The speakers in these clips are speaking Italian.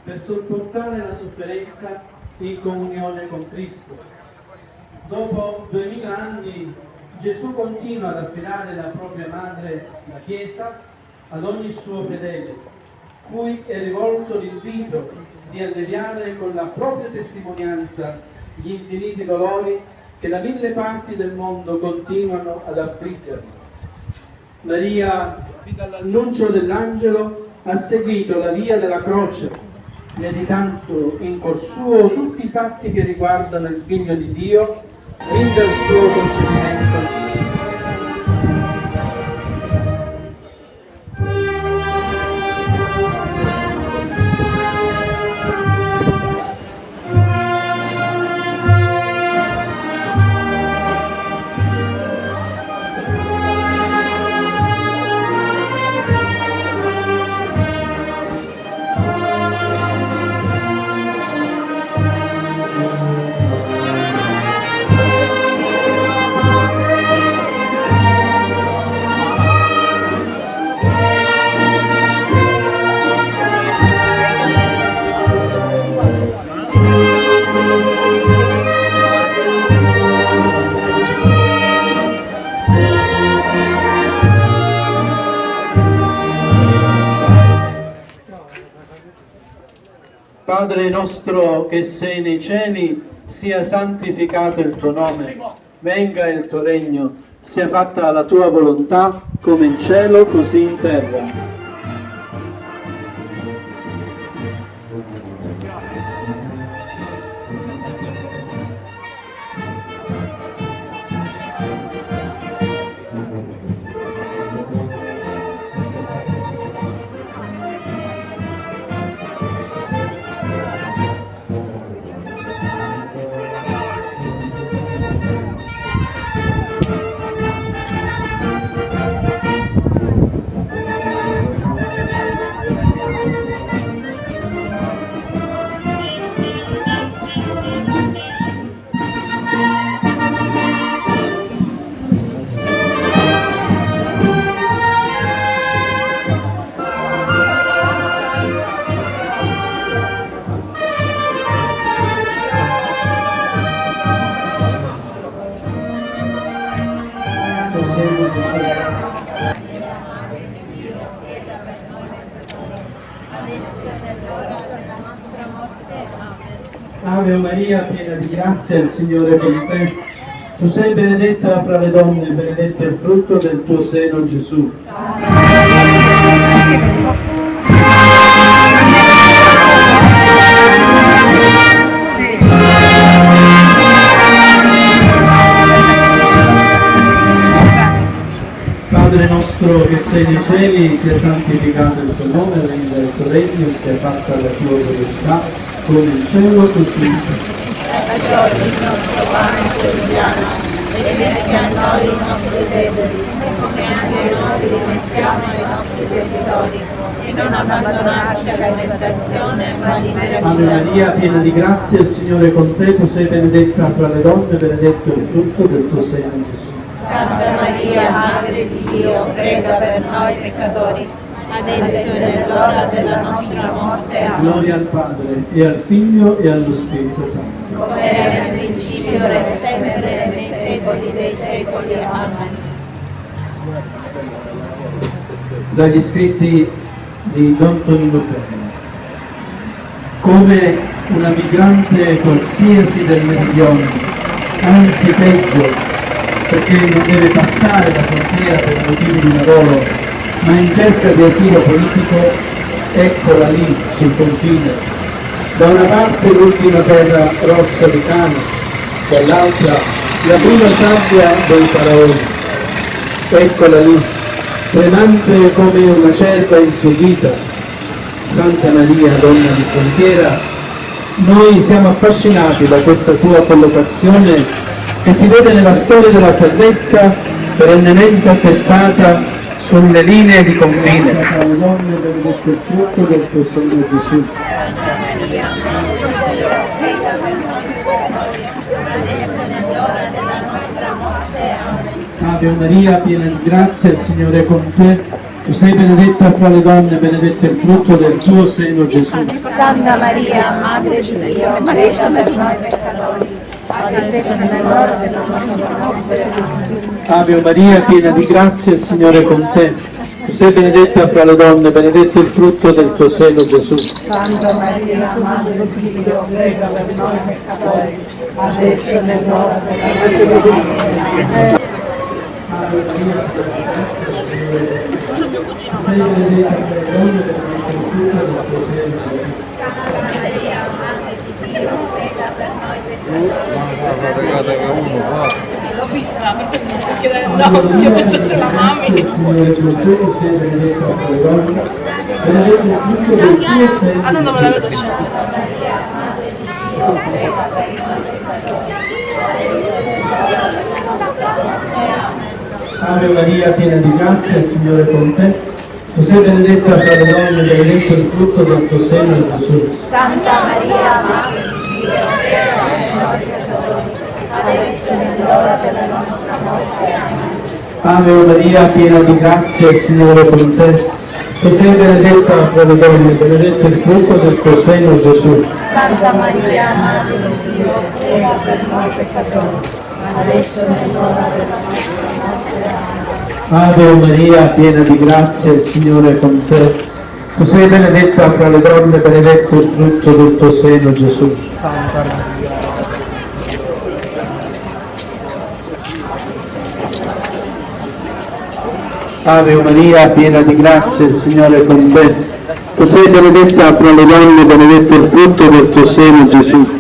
Per sopportare la sofferenza in comunione con Cristo. Dopo 2000 anni Gesù continua ad affidare la propria madre, la Chiesa, ad ogni suo fedele, cui è rivolto l'invito di alleviare con la propria testimonianza gli infiniti dolori che da 1000 parti del mondo continuano ad affliggerlo. Maria, dall'annuncio dell'angelo, ha seguito la via della croce, meditando in cuor suo tutti i fatti che riguardano il Figlio di Dio fin dal suo concepimento. Padre nostro che sei nei cieli, sia santificato il tuo nome, venga il tuo regno, sia fatta la tua volontà, come in cielo così in terra. Ave Maria, piena di grazia, il Signore è con te. Tu sei benedetta fra le donne, e benedetto è il frutto del tuo seno, Gesù. Padre nostro che sei nei cieli, sia santificato il tuo nome, venga il tuo regno, sia fatta la tua volontà, come in cielo così in terra. Dacci oggi il nostro pane quotidiano e rimetti a noi i nostri non abbandonarci alla tentazione, ma liberaci Ave dal Maria, piena di grazia, il Signore è con te, tu sei benedetta fra le donne, benedetto il frutto del tuo seno, Gesù. Santa Maria, Madre di Dio, prega per noi peccatori, adesso è nell'ora della nostra morte. Amen. Gloria al Padre, e al Figlio, e allo Spirito Santo. Come era nel principio, ora e sempre, nei secoli dei secoli. Amen. Dagli scritti di Don Tonino Perna. Come una migrante qualsiasi del meridione, anzi peggio, perché non deve passare la frontiera per motivi di lavoro, ma in cerca di asilo politico, eccola lì sul confine. Da una parte l'ultima terra rossa di Cano, dall'altra la prima sabbia dei faraoni. Eccola lì, tremante come una cerva inseguita. Santa Maria, donna di frontiera, noi siamo affascinati da questa tua collocazione che ti vede nella storia della salvezza perennemente attestata sulle linee di confine. Tra le donne benedetto il frutto del tuo seno, Gesù. Ave Maria, piena di grazia, il Signore è con te. Tu sei benedetta fra le donne, benedetto il frutto del tuo seno, Gesù. Santa Maria, Madre di Dio, prega per noi peccatori, adesso è nell'ora della nostra morte. Ave Maria, piena di grazia, il Signore è con te. Tu sei benedetta fra le donne, benedetto il frutto del tuo seno, Gesù. Santa Maria, Madre di Dio, prega per noi peccatori, adesso è nell'ora della nostra morte. Ave Maria, sei benedetta fra le donne, benedetto il frutto del tuo seno, Gesù. Guardate che uno qua. L'ho vista, per questo mi sto chiedendo ti ho detto c'è la mami. Ah, non me la vedo scelta. Ave Maria, piena di grazia, il Signore è con te. Tu sei benedetta fra le donne, benedetto il frutto del tuo seno, Gesù. Santa Maria, Madre di Dio, prega per noi peccatori, adesso è nell'ora della nostra morte. Ave Maria, piena di grazia, il Signore è con te. Tu sei benedetta fra le donne, benedetto il frutto del tuo seno, Gesù. Santa Maria, Madre di Dio, prega per noi peccatori, adesso è nell'ora della nostra morte. Ave Maria, piena di grazia, il Signore è con te. Tu sei benedetta fra le donne, benedetto il frutto del tuo seno, Gesù. Santa Maria. Ave Maria, piena di grazia, il Signore è con te. Tu sei benedetta fra le donne, benedetto il frutto del tuo seno, Gesù.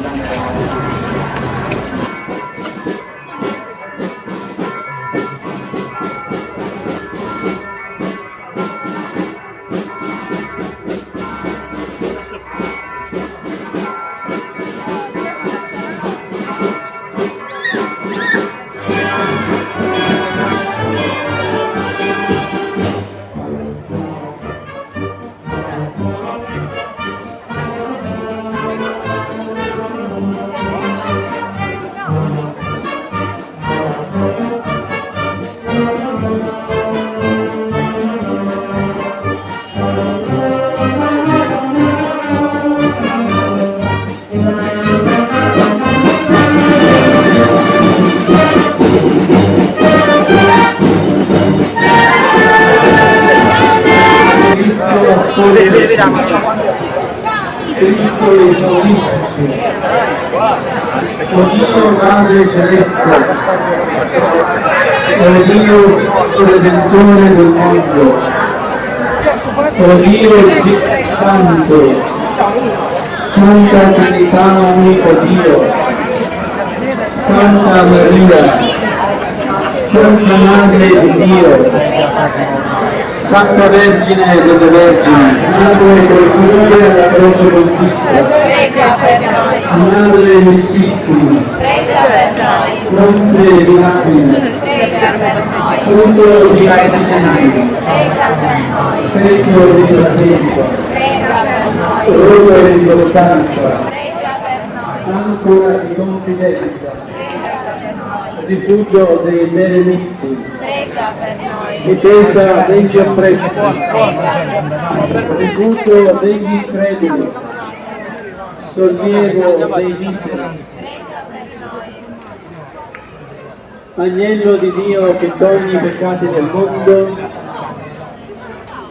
Cristo esaurisci, o Dio Padre Celeste, o Dio Redentore del mondo, o Dio Spirito Santo, Santa Trinità unico Dio, Santa Maria, Santa Madre di Dio, Santa Vergine delle Vergini, Madre che cuore alla croce contigo, prega per noi, Madre giustissima, prega per noi, fonte di lapide, prega per noi, punto di geni, prega per noi, specchio di pazienza, prega per noi, rotore di costanza, prega per noi, ancora di confidenza, prega per noi, rifugio dei beneditti, prega per noi, difesa degli oppressi, prega per noi, rifugio degli increduli, sollievo dei miseri, prega per noi, Agnello di Dio che togli i peccati del mondo,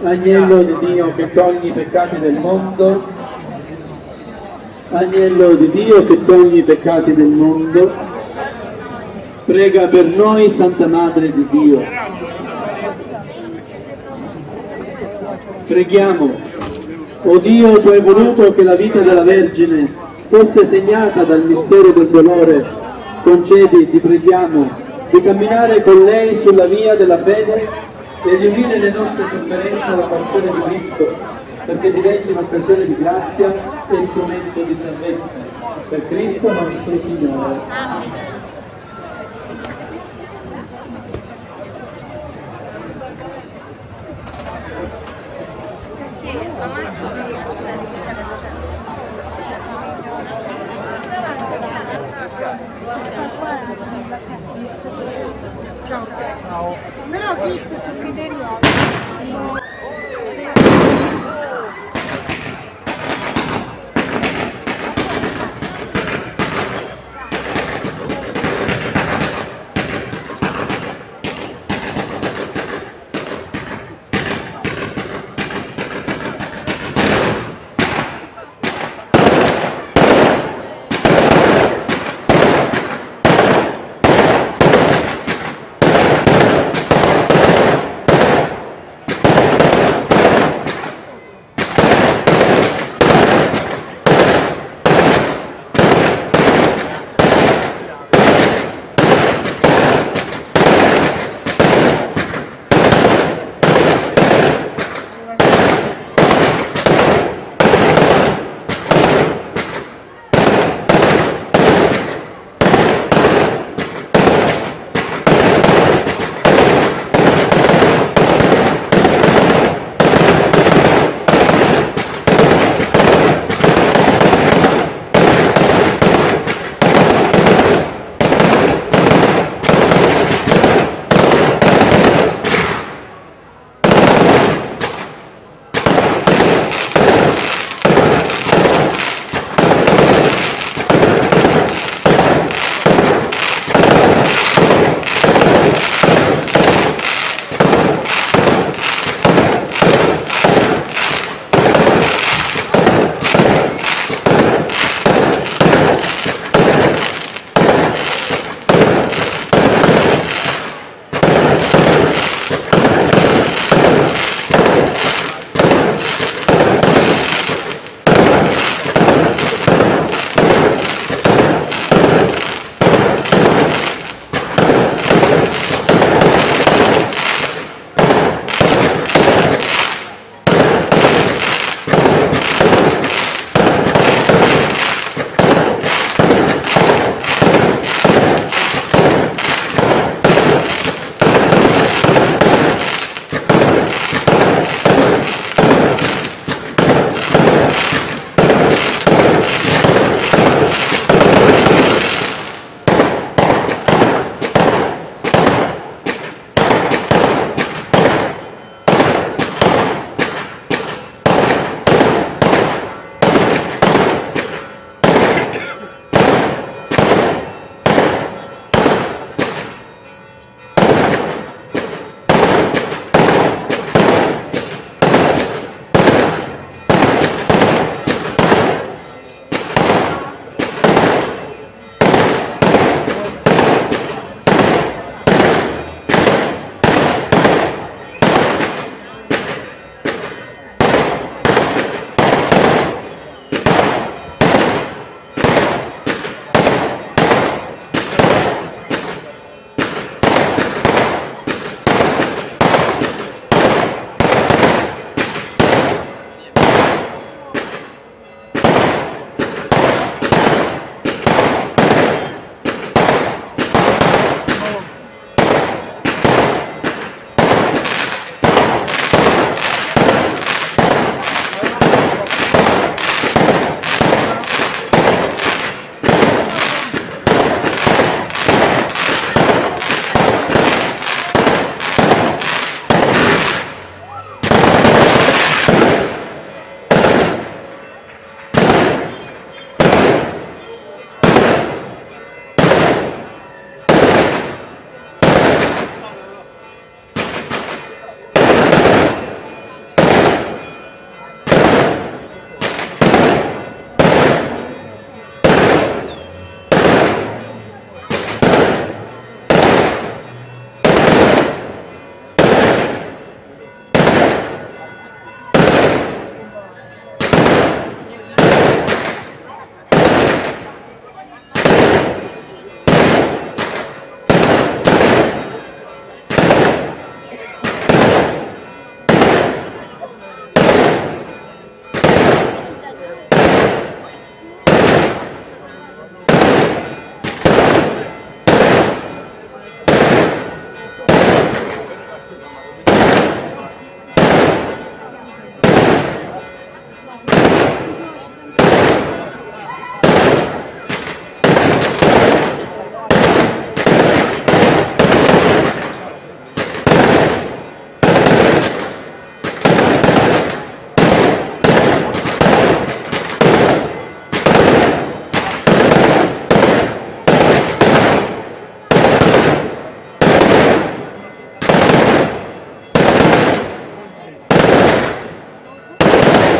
Agnello di Dio che togli i peccati del mondo, Agnello di Dio che togli i peccati del mondo, prega per noi Santa Madre di Dio. Preghiamo. O Dio, tu hai voluto che la vita della Vergine fosse segnata dal mistero del dolore, concedi, ti preghiamo, di camminare con lei sulla via della fede e di unire le nostre sofferenze alla passione di Cristo, perché diventi un'occasione di grazia e strumento di salvezza. Per Cristo nostro Signore. Me l'ho visto su che nuovo.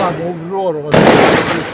Siamo loro, ma siamo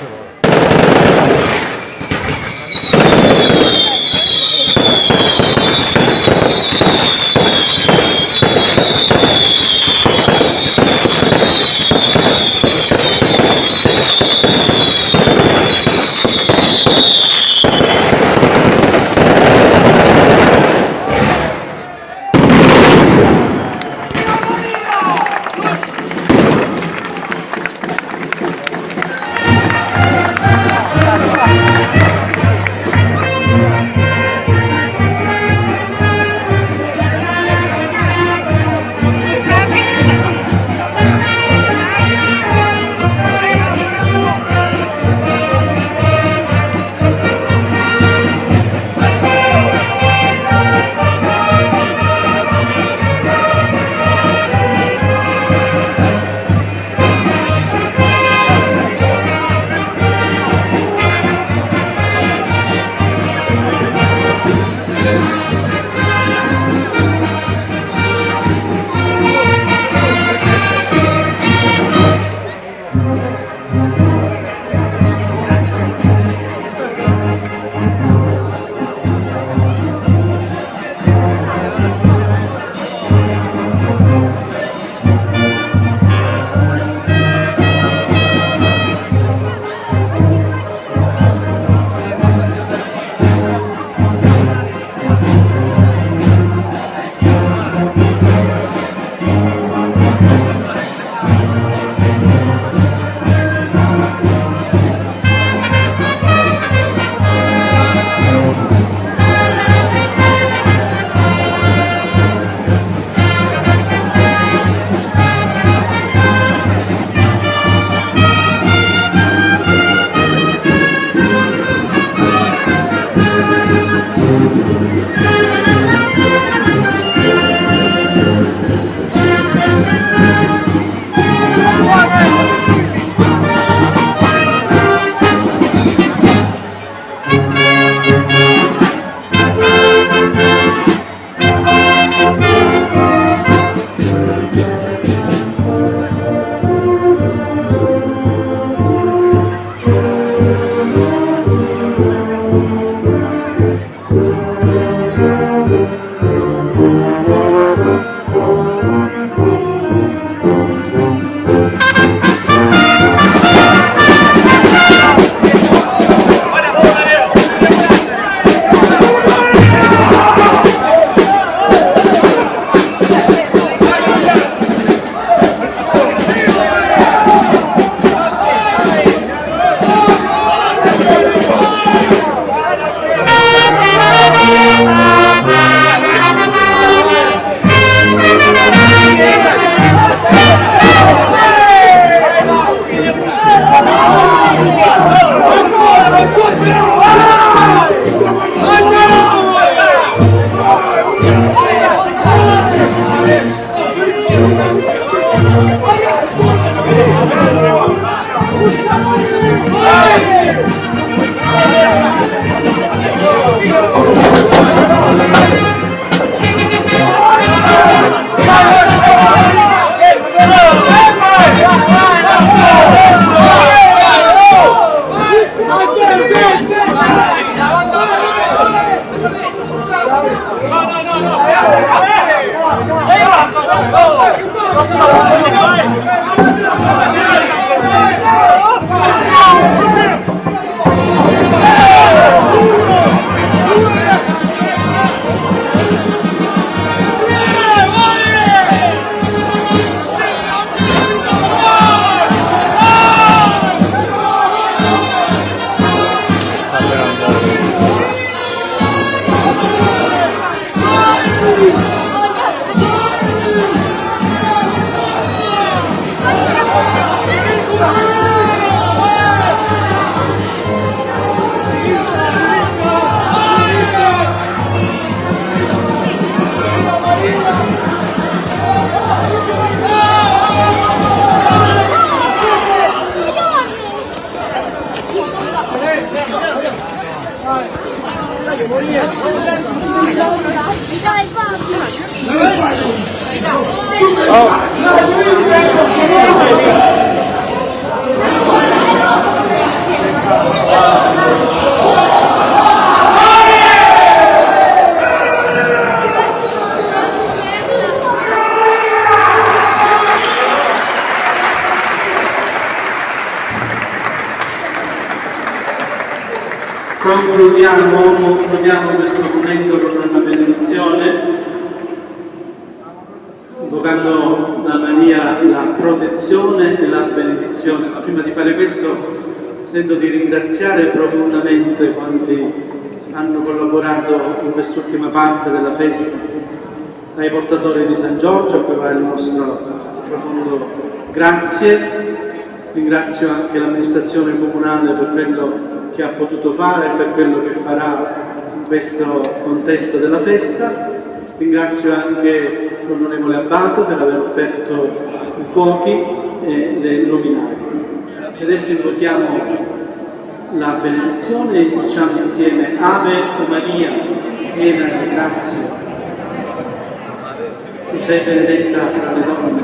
Concludiamo questo momento con una benedizione, invocando da Maria la protezione e la benedizione. Ma prima di fare questo sento di ringraziare profondamente quanti hanno collaborato in quest'ultima parte della festa, ai portatori di San Giorgio, a cui va il nostro profondo grazie. Ringrazio anche l'amministrazione comunale per quello che ha potuto fare e per quello che farà in questo contesto della festa. Ringrazio anche l'onorevole Abbato per aver offerto i fuochi e le luminarie. E adesso invochiamo la benedizione e diciamo insieme: Ave Maria, piena di grazia, tu sei benedetta fra le donne,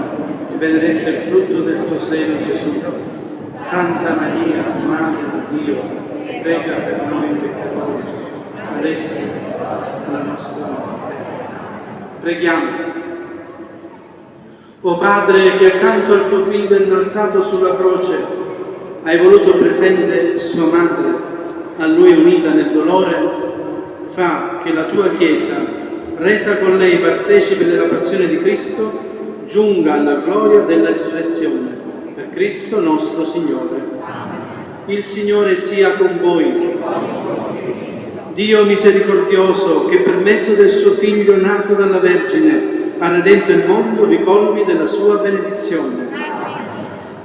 e benedetto è il frutto del tuo seno, Gesù. Santa Maria, Madre di Dio, prega per noi peccatori, adesso e alla nostra morte. Preghiamo. O Padre, che accanto al tuo Figlio innalzato sulla croce hai voluto presente sua madre, a lui unita nel dolore, fa che la tua Chiesa, resa con lei partecipe della passione di Cristo, giunga alla gloria della risurrezione. Per Cristo nostro Signore. Il Signore sia con voi. Dio misericordioso, che per mezzo del suo Figlio nato dalla Vergine ha redento il mondo, vi colmi della sua benedizione.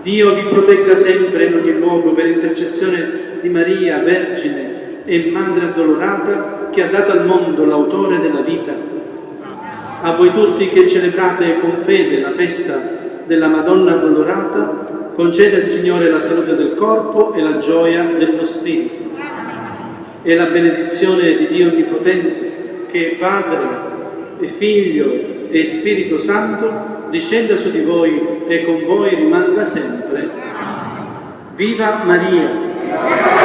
Dio vi protegga sempre in ogni luogo per intercessione di Maria, Vergine e Madre addolorata, che ha dato al mondo l'autore della vita. A voi tutti che celebrate con fede la festa della Madonna addolorata, concede il Signore la salute del corpo e la gioia dello spirito. E la benedizione di Dio Onnipotente, che è Padre e Figlio e Spirito Santo, discenda su di voi e con voi rimanga sempre. Viva Maria!